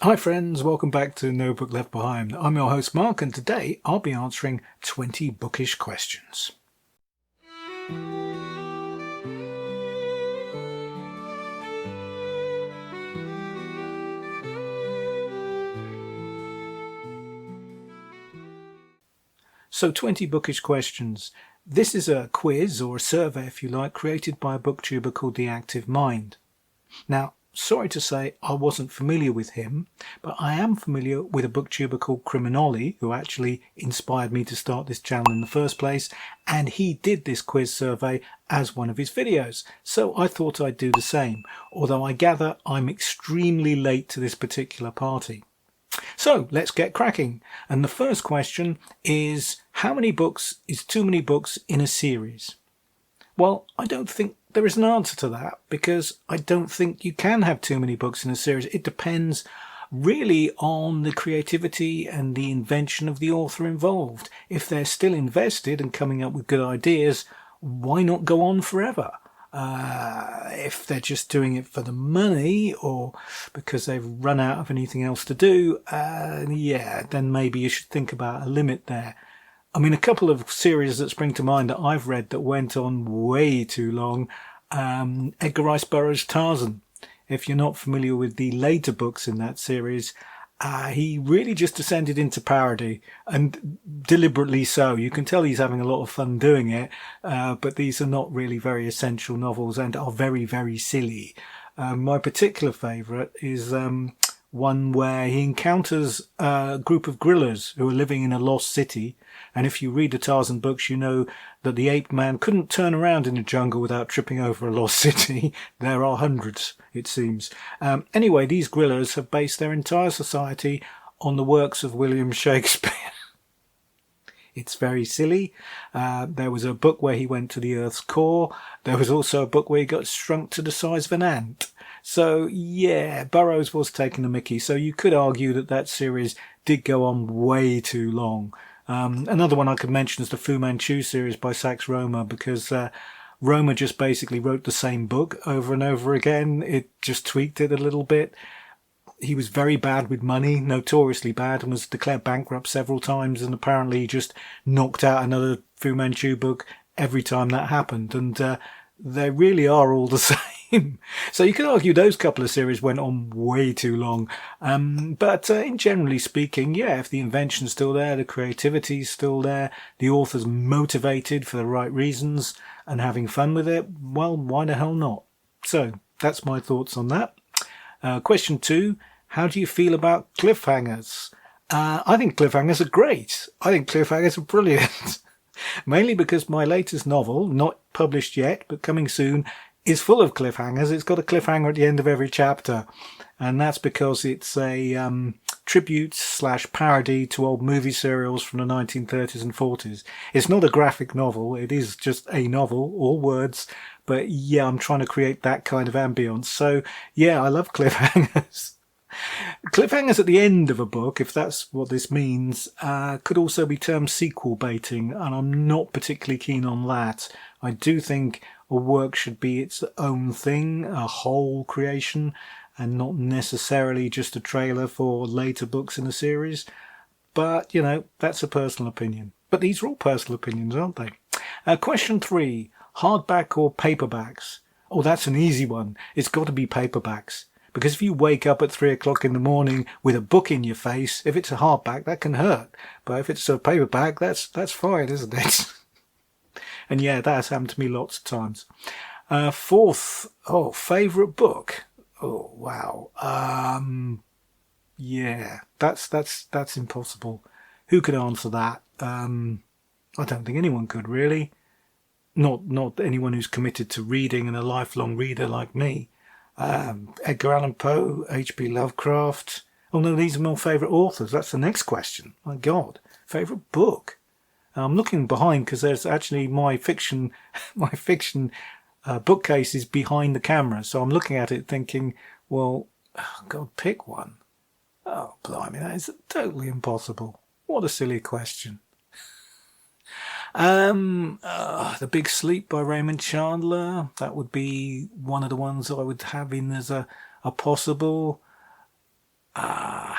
Hi friends, welcome back to No Book Left Behind. I'm your host Mark, and today I'll be answering 20 bookish questions. So 20 bookish questions. This is a quiz or a survey, if you like, created by a booktuber called The Active Mind. Now, sorry to say I wasn't familiar with him, but I am familiar with a booktuber called Criminoli, who actually inspired me to start this channel in the first place, and he did this quiz survey as one of his videos, so I thought I'd do the same, although I gather I'm extremely late to this particular party. So let's get cracking. And the first question is, how many books is too many books in a series? Well, I don't think there is an answer to that, because I don't think you can have too many books in a series. It depends really on the creativity and the invention of the author involved. If they're still invested and coming up with good ideas, why not go on forever? If they're just doing it for the money or because they've run out of anything else to do, then maybe you should think about a limit there. I mean, a couple of series that spring to mind that I've read that went on way too long. Edgar Rice Burroughs' Tarzan. If you're not familiar with the later books in that series, he really just descended into parody, and deliberately so. You can tell he's having a lot of fun doing it, but these are not really very essential novels and are very, very silly. My particular favourite is one where he encounters a group of gorillas who are living in a lost city. And if you read the Tarzan books, you know that the ape man couldn't turn around in the jungle without tripping over a lost city. There are hundreds, it seems. Anyway, these gorillas have based their entire society on the works of William Shakespeare. It's very silly. There was a book where he went to the Earth's core. There was also a book where he got shrunk to the size of an ant. So, yeah, Burroughs was taking the mickey. So you could argue that that series did go on way too long. Another one I could mention is the Fu Manchu series by Sax Rohmer, because Rohmer just basically wrote the same book over and over again. It just tweaked it a little bit. He was very bad with money, notoriously bad, and was declared bankrupt several times, and apparently he just knocked out another Fu Manchu book every time that happened, and they really are all the same. So you could argue those couple of series went on way too long. But in generally speaking, yeah, if the invention's still there, the creativity's still there, the author's motivated for the right reasons and having fun with it, well, why the hell not? So that's my thoughts on that. Question 2, how do you feel about cliffhangers? I think cliffhangers are great. I think cliffhangers are brilliant. Mainly because my latest novel, not published yet, but coming soon, is full of cliffhangers. It's got a cliffhanger at the end of every chapter. And that's because it's a tribute / parody to old movie serials from the 1930s and 40s. It's not a graphic novel. It is just a novel, all words. But yeah, I'm trying to create that kind of ambience. So yeah, I love cliffhangers. Cliffhangers at the end of a book, if that's what this means, could also be termed sequel baiting, and I'm not particularly keen on that. I do think a work should be its own thing, a whole creation, and not necessarily just a trailer for later books in the series. But, you know, that's a personal opinion. But these are all personal opinions, aren't they? Question 3, hardback or paperbacks? Oh, that's an easy one. It's got to be paperbacks. Because if you wake up at 3 o'clock in the morning with a book in your face, if it's a hardback, that can hurt. But if it's a paperback, that's fine, isn't it? And yeah, that has happened to me lots of times. 4th, favourite book. Oh, wow. Yeah, that's impossible. Who could answer that? I don't think anyone could, really. Not anyone who's committed to reading and a lifelong reader like me. Edgar Allan Poe, H.P. Lovecraft. Oh no, these are my favourite authors. That's the next question. My God, favourite book. I'm looking behind because there's actually my fiction bookcase is behind the camera. So I'm looking at it thinking, well, God, pick one. Oh, blimey, that is totally impossible. What a silly question. The Big Sleep by Raymond Chandler. That would be one of the ones I would have in as a possible.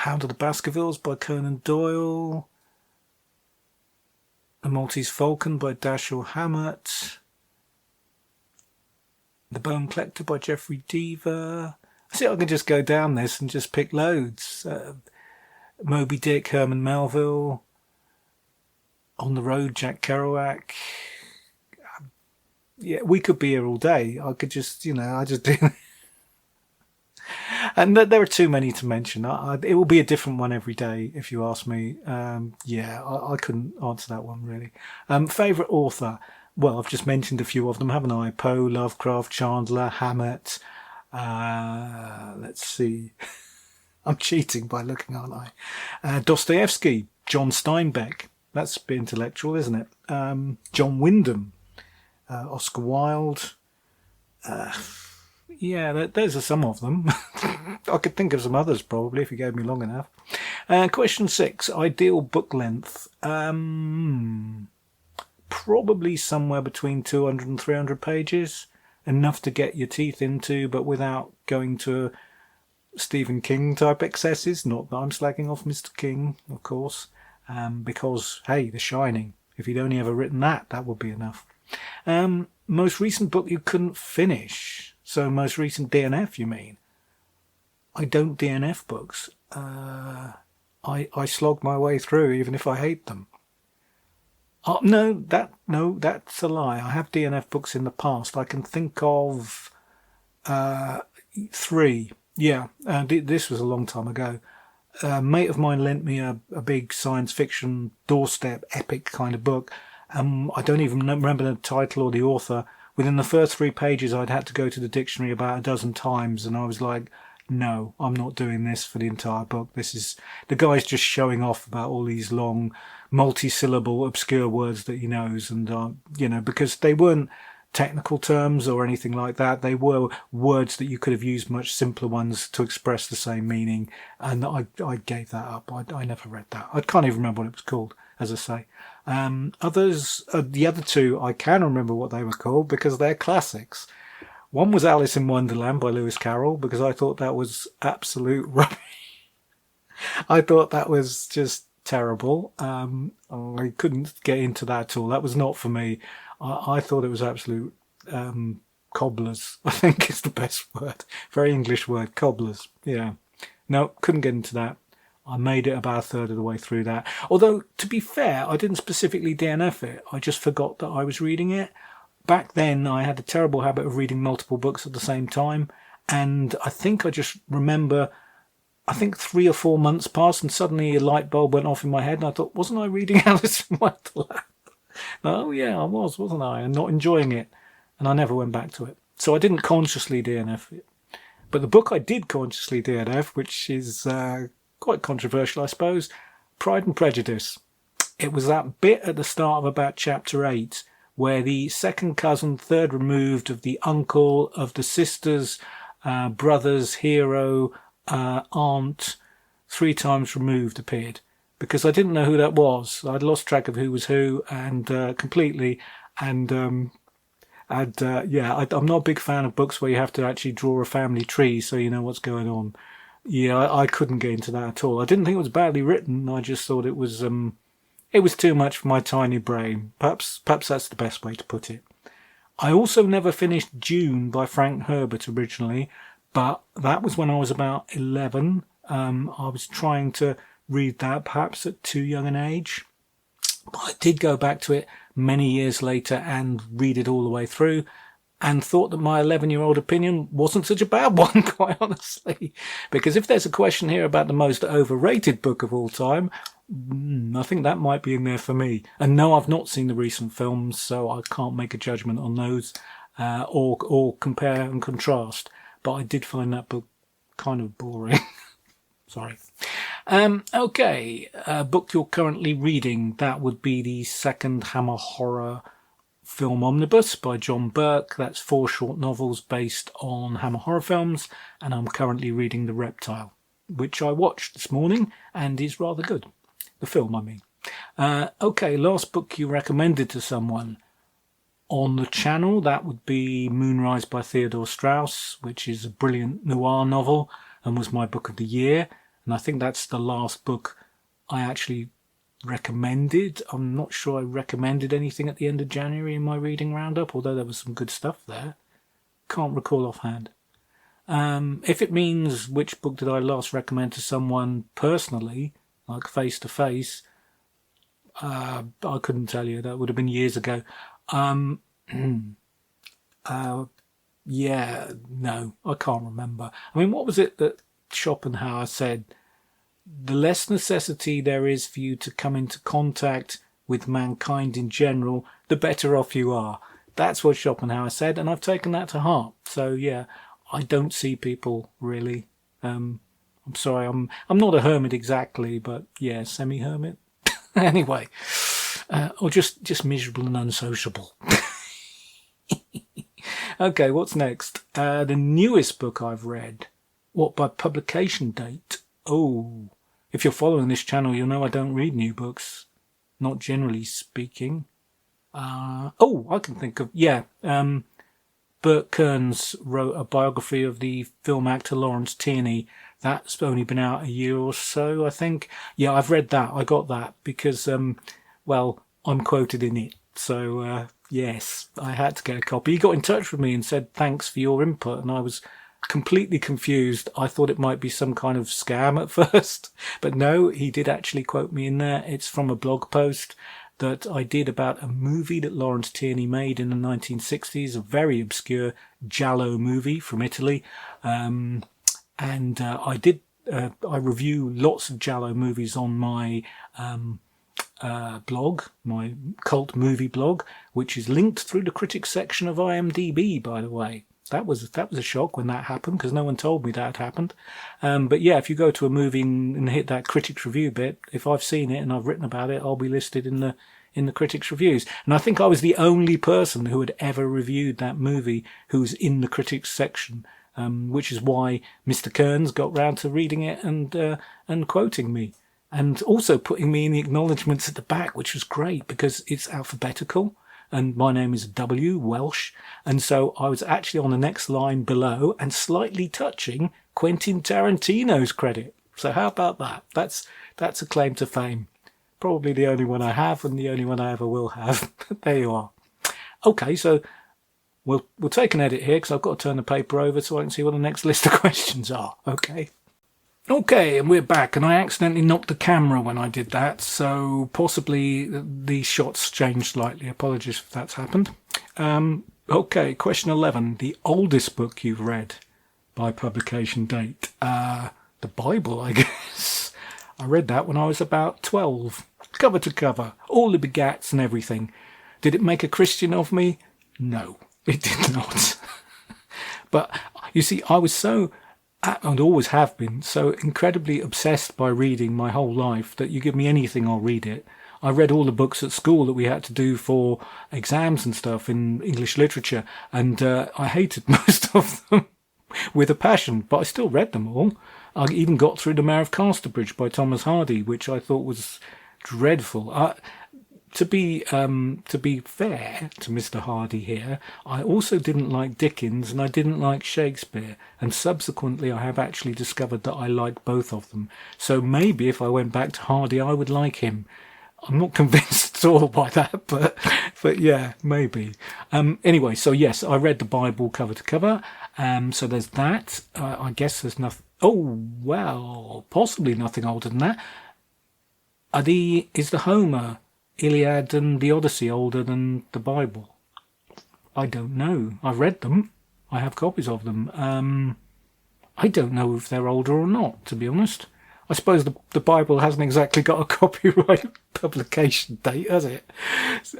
Hound of the Baskervilles by Conan Doyle. The Maltese Falcon by Dashiell Hammett. The Bone Collector by Jeffrey Deaver. I see I can just go down this and just pick loads. Moby Dick, Herman Melville. On the Road, Jack Kerouac. Yeah, we could be here all day. I could just, I just do. And there are too many to mention. It will be a different one every day, if you ask me. I couldn't answer that one, really. Favourite author? Well, I've just mentioned a few of them, haven't I? Poe, Lovecraft, Chandler, Hammett. Let's see. I'm cheating by looking, aren't I? Dostoevsky, John Steinbeck. That's a bit intellectual, isn't it? John Wyndham, Oscar Wilde. Those are some of them. I could think of some others probably if you gave me long enough. Question 6, ideal book length. Probably somewhere between 200 and 300 pages. Enough to get your teeth into, but without going to Stephen King type excesses. Not that I'm slacking off Mr. King, of course. Because, hey, The Shining. If he'd only ever written that would be enough. Most recent book you couldn't finish. So most recent DNF, you mean? I don't DNF books. I slog my way through, even if I hate them. No, that's a lie. I have DNF books in the past. I can think of 3. Yeah, this was a long time ago. A mate of mine lent me a big science fiction doorstep epic kind of book. I don't even remember the title or the author. Within the first 3 pages, I'd had to go to the dictionary about a dozen times, and I was like, no, I'm not doing this for the entire book. The guy's just showing off about all these long, multi-syllable, obscure words that he knows, and, because they weren't technical terms or anything like that. They were words that you could have used much simpler ones to express the same meaning, and I gave that up. I never read that. I can't even remember what it was called, as I say. Others, the other 2, I can remember what they were called because they're classics. One was Alice in Wonderland by Lewis Carroll, because I thought that was absolute rubbish. I thought that was just terrible. I couldn't get into that at all. That was not for me. I thought it was absolute cobblers, I think is the best word. Very English word, cobblers. Yeah. No, couldn't get into that. I made it about a third of the way through that. Although, to be fair, I didn't specifically DNF it. I just forgot that I was reading it. Back then, I had a terrible habit of reading multiple books at the same time. And I think I just remember, 3 or 4 months passed and suddenly a light bulb went off in my head. And I thought, wasn't I reading Alice in Wonderland? Oh, yeah, I wasn't I? And not enjoying it. And I never went back to it. So I didn't consciously DNF it. But the book I did consciously DNF, which is quite controversial, I suppose, Pride and Prejudice. It was that bit at the start of about chapter 8 where the second cousin, third removed of the uncle of the sister's brother's hero, aunt, 3 times removed appeared. Because I didn't know who that was. I'd lost track of who was who and completely. And I'm not a big fan of books where you have to actually draw a family tree so you know what's going on. Yeah, I couldn't get into that at all. I didn't think it was badly written. I just thought it was too much for my tiny brain. Perhaps that's the best way to put it. I also never finished Dune by Frank Herbert originally, but that was when I was about 11. I was trying to read that perhaps at too young an age. But I did go back to it many years later and read it all the way through, and thought that my 11-year-old opinion wasn't such a bad one, quite honestly. Because if there's a question here about the most overrated book of all time, I think that might be in there for me. And no, I've not seen the recent films, so I can't make a judgment on those or compare and contrast. But I did find that book kind of boring. Sorry. Okay, book you're currently reading. That would be the second Hammer Horror film omnibus by John Burke. That's 4 short novels based on Hammer horror films, and I'm currently reading The Reptile, which I watched this morning and is rather good. The film, I mean. Okay, last book you recommended to someone on the channel, that would be Moonrise by Theodore Strauss, which is a brilliant noir novel and was my book of the year. and I think that's the last book I actually recommended. I'm not sure I recommended anything at the end of January in my reading roundup, although there was some good stuff there. Can't recall offhand. If it means which book did I last recommend to someone personally, like face to face, I couldn't tell you. That would have been years ago. Yeah, no, I can't remember. I mean, what was it that Schopenhauer said? The less necessity there is for you to come into contact with mankind in general, the better off you are. That's what Schopenhauer said, and I've taken that to heart. So yeah, I don't see people really. I'm sorry, I'm not a hermit exactly, but yeah, semi-hermit. Anyway, or just miserable and unsociable. Okay, what's next? The newest book I've read. What, by publication date? Oh, if you're following this channel, you'll know I don't read new books. Not generally speaking. I can think of, Burt Kearns wrote a biography of the film actor Lawrence Tierney. That's only been out a year or so, I think. Yeah, I've read that. I got that because, I'm quoted in it. So, yes, I had to get a copy. He got in touch with me and said, thanks for your input. And I was completely confused. I thought it might be some kind of scam at first. But no, he did actually quote me in there. It's from a blog post that I did about a movie that Lawrence Tierney made in the 1960s, a very obscure giallo movie from Italy. I review lots of giallo movies on my blog, my cult movie blog, which is linked through the critics section of IMDb, by the way. That was a shock when that happened, because no one told me that had happened. But yeah, if you go to a movie and hit that critics review bit, if I've seen it and I've written about it, I'll be listed in the critics reviews. And I think I was the only person who had ever reviewed that movie who's in the critics section, which is why Mr. Kearns got round to reading it and quoting me. And also putting me in the acknowledgements at the back, which was great because it's alphabetical. And my name is W, Welsh. And so I was actually on the next line below and slightly touching Quentin Tarantino's credit. So how about that? That's a claim to fame. Probably the only one I have and the only one I ever will have. There you are. Okay, so we'll take an edit here because I've got to turn the paper over so I can see what the next list of questions are. Okay, and we're back, and I accidentally knocked the camera when I did that, so possibly the shots changed slightly. Apologies if that's happened. Okay, question 11. The oldest book you've read by publication date? The Bible, I guess. I read that when I was about 12. Cover to cover. All the begats and everything. Did it make a Christian of me? No, it did not. But, you see, I was so... and always have been so incredibly obsessed by reading my whole life that you give me anything, I'll read it. I read all the books at school that we had to do for exams and stuff in English literature, and I hated most of them with a passion, but I still read them all. I even got through The Mayor of Casterbridge by Thomas Hardy, which I thought was dreadful. To be fair to Mr. Hardy here, I also didn't like Dickens and I didn't like Shakespeare, and subsequently I have actually discovered that I like both of them. So maybe if I went back to Hardy I would like him. I'm not convinced at all by that, but yeah, maybe. Anyway, so yes, I read the Bible cover to cover, so there's that. I guess there's nothing... Oh, well, possibly nothing older than that. Is the Homer... Iliad and the Odyssey older than the Bible? I don't know. I've read them. I have copies of them. I don't know if they're older or not, to be honest. I suppose the Bible hasn't exactly got a copyright publication date, has it?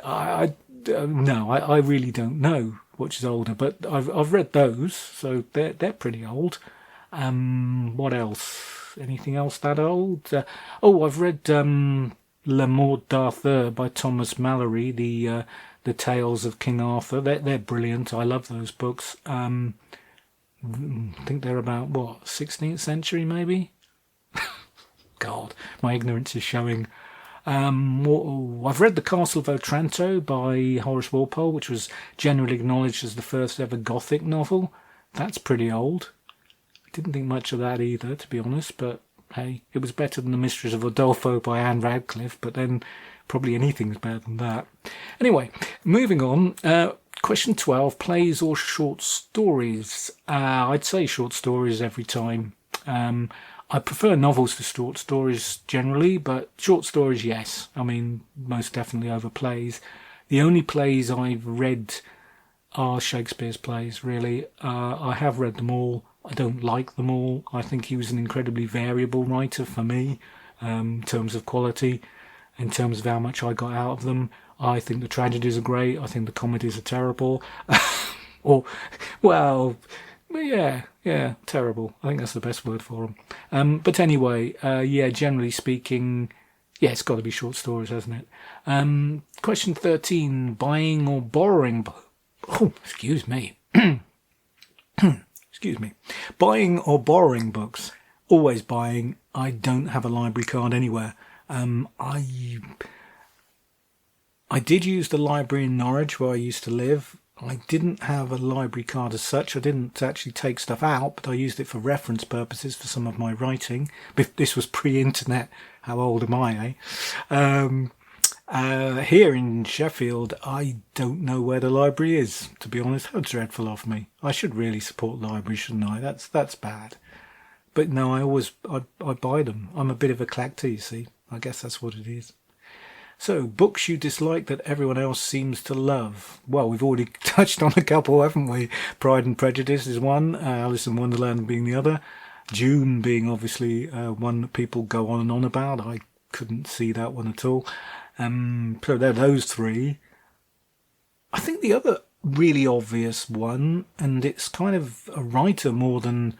No, I really don't know which is older, but I've read those, so they're pretty old. What else? Anything else that old? I've read Le Morte d'Arthur by Thomas Malory, the Tales of King Arthur. They're brilliant. I love those books. I think they're about, 16th century maybe? God, my ignorance is showing. I've read The Castle of Otranto by Horace Walpole, which was generally acknowledged as the first ever Gothic novel. That's pretty old. I didn't think much of that either, to be honest, but hey, it was better than The Mysteries of Udolpho by Anne Radcliffe, but then probably anything's better than that. Anyway, moving on. Question 12, plays or short stories? I'd say short stories every time. I prefer novels to short stories generally, but short stories, yes. I mean, most definitely over plays. The only plays I've read are Shakespeare's plays, really. I have read them all. I don't like them all. I think he was an incredibly variable writer for me, in terms of quality, in terms of how much I got out of them. I think the tragedies are great. I think the comedies are terrible. Or, well, yeah, terrible. I think that's the best word for them. But anyway, generally speaking, yeah, it's got to be short stories, hasn't it? Question 13, buying or borrowing... Oh, excuse me. Excuse me. Buying or borrowing books? Always buying. I don't have a library card anywhere. I did use the library in Norwich where I used to live. I didn't have a library card as such. I didn't actually take stuff out, but I used it for reference purposes for some of my writing. This was pre-internet. How old am I, eh? Here in Sheffield, I don't know where the library is, to be honest. How dreadful of me. I should really support libraries, shouldn't I? That's bad. But no, I buy them. I'm a bit of a collector, you see. I guess that's what it is. So, books you dislike that everyone else seems to love. Well, we've already touched on a couple, haven't we? Pride and Prejudice is one, Alice in Wonderland being the other, June being obviously one that people go on and on about. I couldn't see that one at all. So there are those three. I think the other really obvious one, and it's kind of a writer more than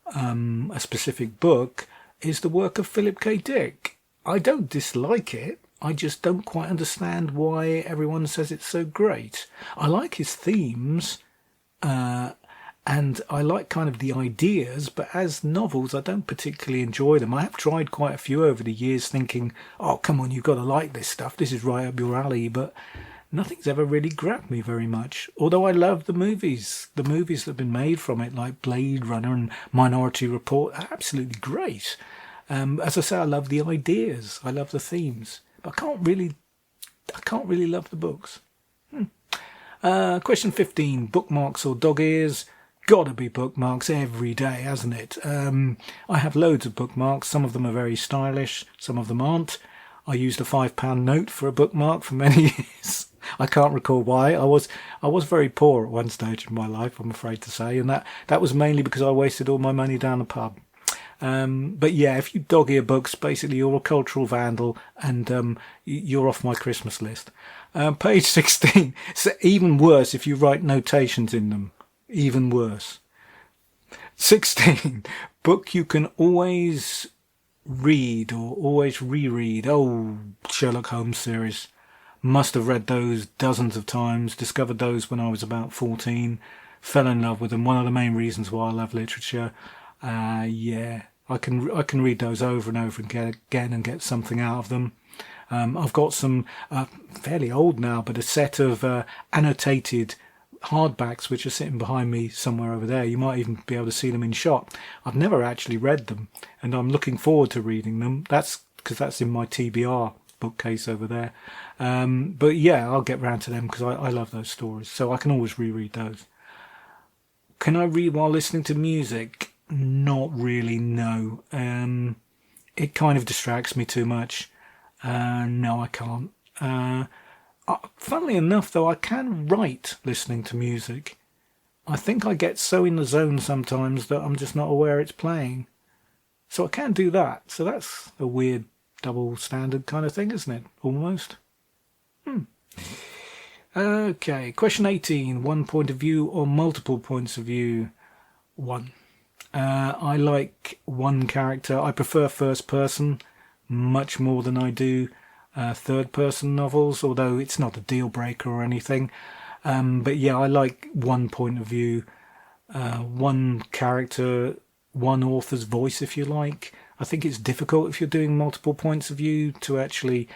a specific book, is the work of Philip K. Dick. I don't dislike it. I just don't quite understand why everyone says it's so great. I like his themes, and I like kind of the ideas, but as novels, I don't particularly enjoy them. I have tried quite a few over the years thinking, oh, come on, you've got to like this stuff. This is right up your alley, but nothing's ever really grabbed me very much. Although I love the movies. The movies that have been made from it, like Blade Runner and Minority Report, are absolutely great. As I say, I love the ideas. I love the themes. But I can't really love the books. Question 15, bookmarks or dog ears? Gotta be bookmarks every day, hasn't it? I have loads of bookmarks. Some of them are very stylish, some of them aren't. I used a £5 note for a bookmark for many years. I can't recall why. I was very poor at one stage in my life, I'm afraid to say, and that was mainly because I wasted all my money down the pub. But yeah, if you dog-ear books, basically you're a cultural vandal, and you're off my Christmas list. Page 16. So even worse if you write notations in them. Even worse. 16. Book you can always read or always reread. Oh, Sherlock Holmes series. Must have read those dozens of times. Discovered those when I was about 14. Fell in love with them. One of the main reasons why I love literature. Yeah, I can read those over and over again and get something out of them. I've got some fairly old now, but a set of annotated hardbacks which are sitting behind me somewhere over there. You might even be able to see them in shot. I've never actually read them, and I'm looking forward to reading them. That's because that's in my TBR bookcase over there. But yeah, I'll get round to them because I love those stories, so I can always reread those. Can I read while listening to music? Not really, no. It kind of distracts me too much. No, I can't. Funnily enough, though, I can write listening to music. I think I get so in the zone sometimes that I'm just not aware it's playing. So I can do that. So that's a weird double standard kind of thing, isn't it? Almost. Okay, question 18. One point of view or multiple points of view? One. I like one character. I prefer first person much more than I do third person novels, although it's not a deal breaker or anything. But yeah, I like one point of view, one character, one author's voice, if you like. I think it's difficult if you're doing multiple points of view to actually,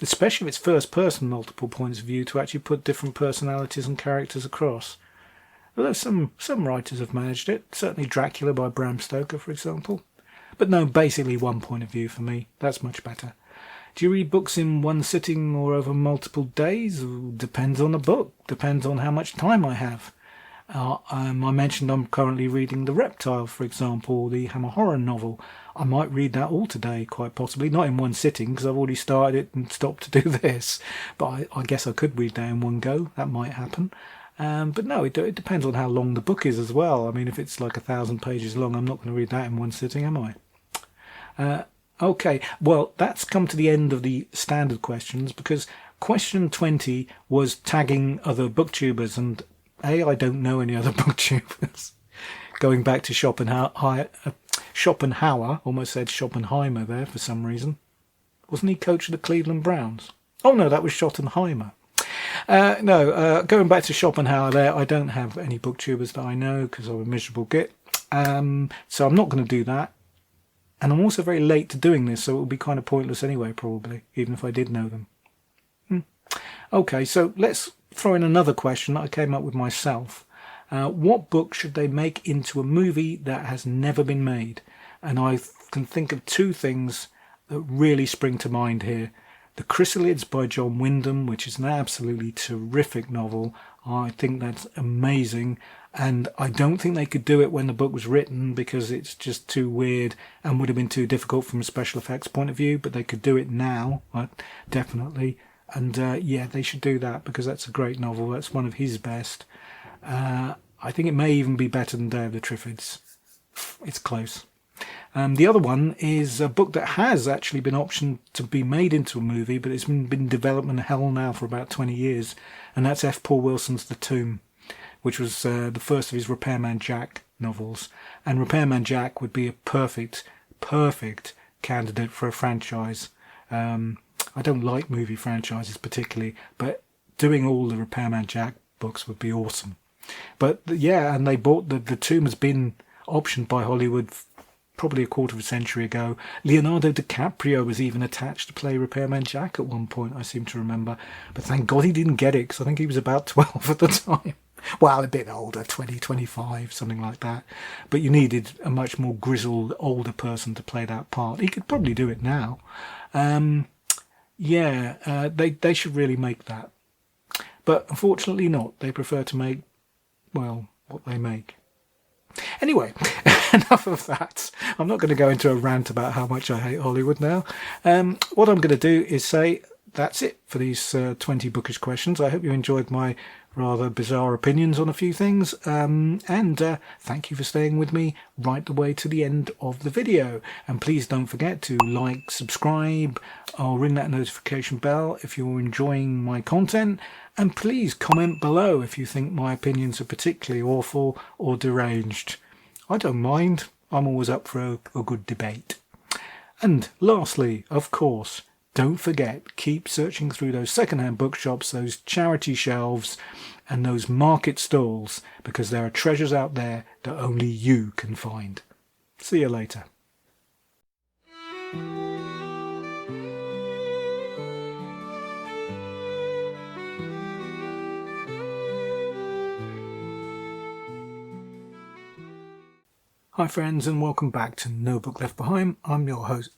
especially if it's first person multiple points of view, to actually put different personalities and characters across. Although some writers have managed it, certainly Dracula by Bram Stoker, for example. But no, basically one point of view for me. That's much better. Do you read books in one sitting or over multiple days? Depends on the book. Depends on how much time I have. I mentioned I'm currently reading The Reptile, for example, the Hammer horror novel. I might read that all today, quite possibly. Not in one sitting, because I've already started it and stopped to do this. But I guess I could read that in one go. That might happen. But no, it depends on how long the book is as well. I mean, if it's like 1,000 pages long, I'm not going to read that in one sitting, am I? Okay, well, that's come to the end of the standard questions, because question 20 was tagging other booktubers, and I don't know any other booktubers. Going back to Schopenhauer, almost said Schopenheimer there for some reason. Wasn't he coach of the Cleveland Browns? Oh no, that was Schottenheimer. Going back to Schopenhauer there, I don't have any booktubers that I know because I'm a miserable git. So I'm not going to do that. And I'm also very late to doing this, so it would be kind of pointless anyway, probably, even if I did know them. Okay, so let's throw in another question that I came up with myself. What book should they make into a movie that has never been made? And I can think of two things that really spring to mind here. The Chrysalids by John Wyndham, which is an absolutely terrific novel. I think that's amazing. And I don't think they could do it when the book was written because it's just too weird and would have been too difficult from a special effects point of view. But they could do it now, definitely. And yeah, they should do that because that's a great novel. That's one of his best. I think it may even be better than Day of the Triffids. It's close. The other one is a book that has actually been optioned to be made into a movie, but it's been in development hell now for about 20 years. And that's F. Paul Wilson's The Tomb, which was the first of his Repairman Jack novels. And Repairman Jack would be a perfect candidate for a franchise. I don't like movie franchises particularly, but doing all the Repairman Jack books would be awesome. But yeah, and they bought the Tomb has been optioned by Hollywood probably a quarter of a century ago. Leonardo DiCaprio was even attached to play Repairman Jack at one point, I seem to remember. But thank God he didn't get it, because I think he was about 12 at the time. Well, a bit older, 20, 25, something like that. But you needed a much more grizzled, older person to play that part. He could probably do it now. They should really make that. But unfortunately not. They prefer to make, well, what they make. Anyway, enough of that. I'm not going to go into a rant about how much I hate Hollywood now. What I'm going to do is say that's it for these 20 bookish questions. I hope you enjoyed my rather bizarre opinions on a few things. And thank you for staying with me right the way to the end of the video. And please don't forget to like, subscribe, or ring that notification bell if you're enjoying my content. And please comment below if you think my opinions are particularly awful or deranged. I don't mind. I'm always up for a good debate. And lastly, of course, don't forget, keep searching through those second-hand bookshops, those charity shelves, and those market stalls, because there are treasures out there that only you can find. See you later. Hi friends, and welcome back to No Book Left Behind. I'm your host.